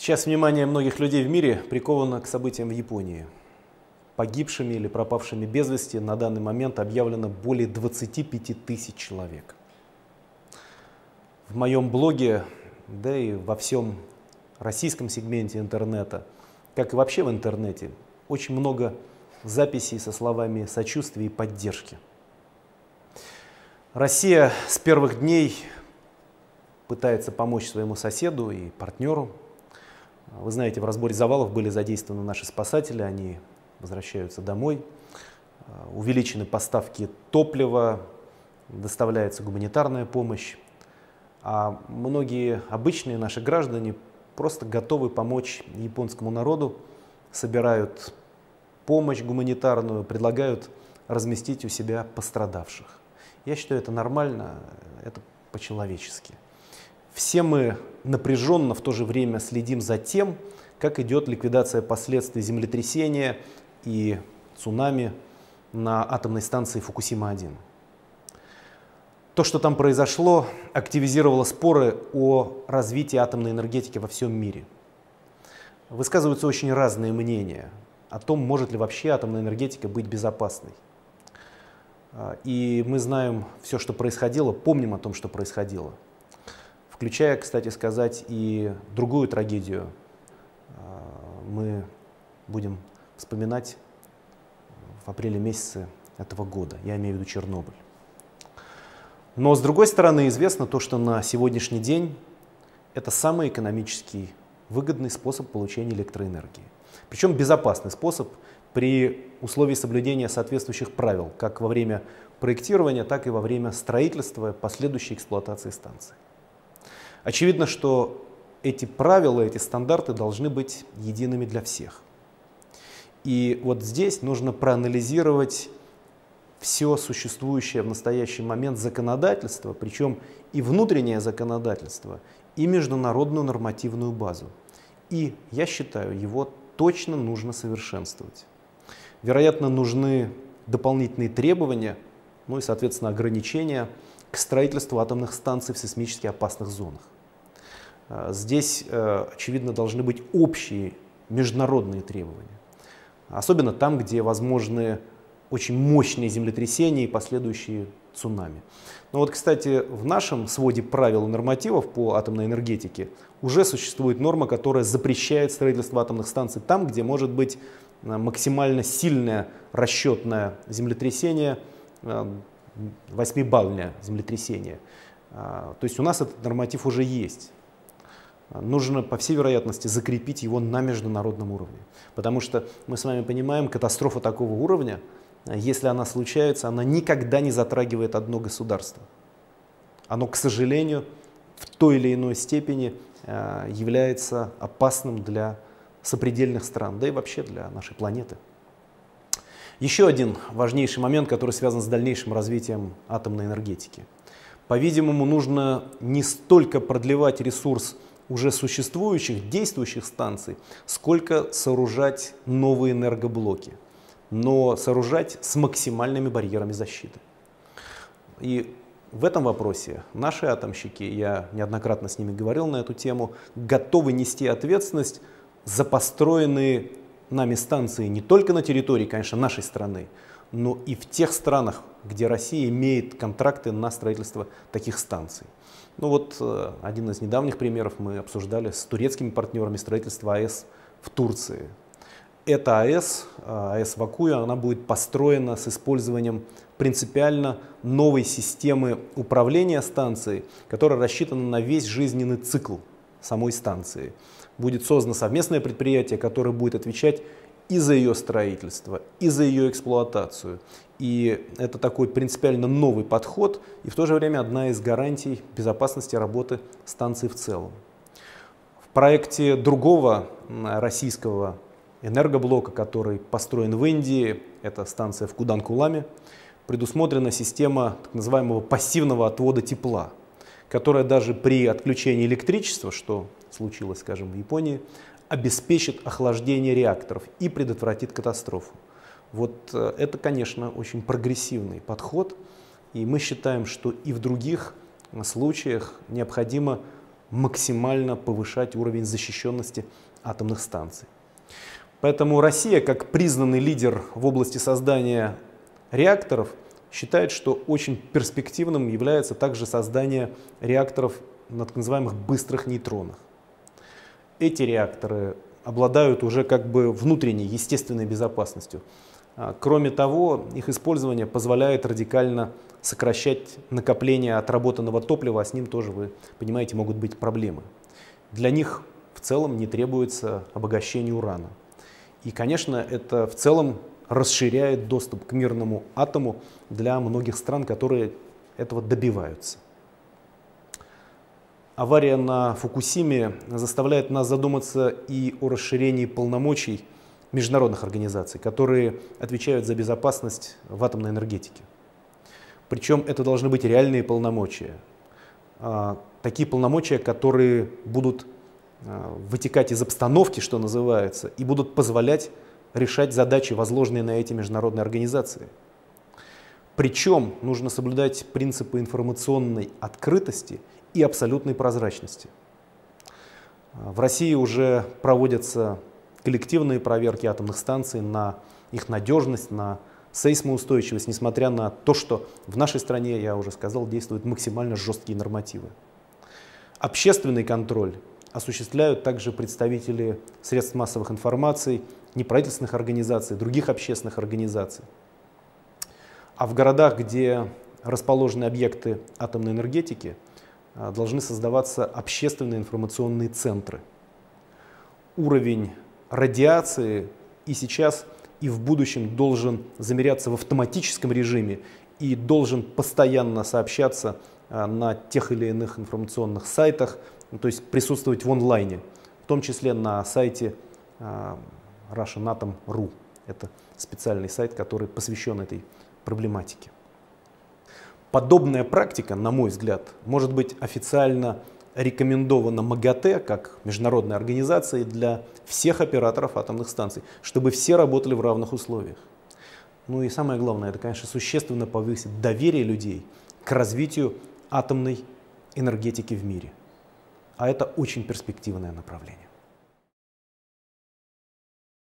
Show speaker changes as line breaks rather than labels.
Сейчас внимание многих людей в мире приковано к событиям в Японии. Погибшими или пропавшими без вести на данный момент объявлено более 25 тысяч человек. В моем блоге, да и во всем российском сегменте интернета, как и вообще в интернете, очень много записей со словами сочувствия и поддержки. Россия с первых дней пытается помочь своему соседу и партнеру. Вы знаете, в разборе завалов были задействованы наши спасатели, они возвращаются домой. Увеличены поставки топлива, доставляется гуманитарная помощь. А многие обычные наши граждане просто готовы помочь японскому народу, собирают помощь гуманитарную, предлагают разместить у себя пострадавших. Я считаю, это нормально, это по-человечески. Все мы напряженно в то же время следим за тем, как идет ликвидация последствий землетрясения и цунами на атомной станции Фукусима-1. То, что там произошло, активизировало споры о развитии атомной энергетики во всем мире. Высказываются очень разные мнения о том, может ли вообще атомная энергетика быть безопасной. И мы знаем все, что происходило, помним о том, что происходило. Включая, кстати сказать, и другую трагедию. Мы будем вспоминать в апреле месяце этого года. Я имею в виду Чернобыль. Но с другой стороны, известно то, что на сегодняшний день это самый экономически выгодный способ получения электроэнергии. Причем безопасный способ при условии соблюдения соответствующих правил, как во время проектирования, так и во время строительства и последующей эксплуатации станции. Очевидно, что эти правила, эти стандарты должны быть едиными для всех. И вот здесь нужно проанализировать все существующее в настоящий момент законодательство, причем и внутреннее законодательство, и международную нормативную базу. И я считаю, его точно нужно совершенствовать. Вероятно, нужны дополнительные требования, ну и, соответственно, ограничения к строительству атомных станций в сейсмически опасных зонах. Здесь, очевидно, должны быть общие международные требования. Особенно там, где возможны очень мощные землетрясения и последующие цунами. Но вот, кстати, в нашем своде правил и нормативов по атомной энергетике уже существует норма, которая запрещает строительство атомных станций там, где может быть максимально сильное расчетное землетрясение, 8-бальное землетрясение. То есть у нас этот норматив уже есть. Нужно, по всей вероятности, закрепить его на международном уровне. Потому что мы с вами понимаем, катастрофа такого уровня, если она случается, она никогда не затрагивает одно государство. Оно, к сожалению, в той или иной степени является опасным для сопредельных стран, да и вообще для нашей планеты. Еще один важнейший момент, который связан с дальнейшим развитием атомной энергетики. По-видимому, нужно не столько продлевать ресурс уже существующих, действующих станций, сколько сооружать новые энергоблоки, но сооружать с максимальными барьерами защиты. И в этом вопросе наши атомщики, я неоднократно с ними говорил на эту тему, готовы нести ответственность за построенные нами станции не только на территории, конечно, нашей страны, но и в тех странах, где Россия имеет контракты на строительство таких станций. Ну вот один из недавних примеров мы обсуждали с турецкими партнерами строительство АЭС в Турции. Эта АЭС Вакуя, она будет построена с использованием принципиально новой системы управления станцией, которая рассчитана на весь жизненный цикл самой станции. Будет создано совместное предприятие, которое будет отвечать и за ее строительство, и за ее эксплуатацию. И это такой принципиально новый подход, и в то же время одна из гарантий безопасности работы станции в целом. В проекте другого российского энергоблока, который построен в Индии, это станция в Куданкуламе, предусмотрена система так называемого пассивного отвода тепла, которая даже при отключении электричества, что случилось, скажем, в Японии, обеспечит охлаждение реакторов и предотвратит катастрофу. Вот это, конечно, очень прогрессивный подход, и мы считаем, что и в других случаях необходимо максимально повышать уровень защищенности атомных станций. Поэтому Россия, как признанный лидер в области создания реакторов, считает, что очень перспективным является также создание реакторов на так называемых быстрых нейтронах. Эти реакторы обладают уже как бы внутренней естественной безопасностью. Кроме того, их использование позволяет радикально сокращать накопление отработанного топлива, а с ним тоже, вы понимаете, могут быть проблемы. Для них в целом не требуется обогащение урана. И, конечно, это в целом расширяет доступ к мирному атому для многих стран, которые этого добиваются. Авария на Фукусиме заставляет нас задуматься и о расширении полномочий международных организаций, которые отвечают за безопасность в атомной энергетике. Причем это должны быть реальные полномочия. Такие полномочия, которые будут вытекать из обстановки, что называется, и будут позволять решать задачи, возложенные на эти международные организации. Причем нужно соблюдать принципы информационной открытости и абсолютной прозрачности. В России уже проводятся коллективные проверки атомных станций на их надежность, на сейсмоустойчивость, несмотря на то, что в нашей стране, я уже сказал, действуют максимально жесткие нормативы. Общественный контроль осуществляют также представители средств массовых информаций, неправительственных организаций, других общественных организаций. А в городах, где расположены объекты атомной энергетики, должны создаваться общественные информационные центры. Уровень радиации и сейчас, и в будущем должен замеряться в автоматическом режиме и должен постоянно сообщаться на тех или иных информационных сайтах, то есть присутствовать в онлайне, в том числе на сайте RussianAtom.ru. Это специальный сайт, который посвящен этой проблематике. Подобная практика, на мой взгляд, может быть официально рекомендована МАГАТЭ, как международной организацией, для всех операторов атомных станций, чтобы все работали в равных условиях. Ну и самое главное, это, конечно, существенно повысит доверие людей к развитию атомной энергетики в мире. А это очень перспективное направление.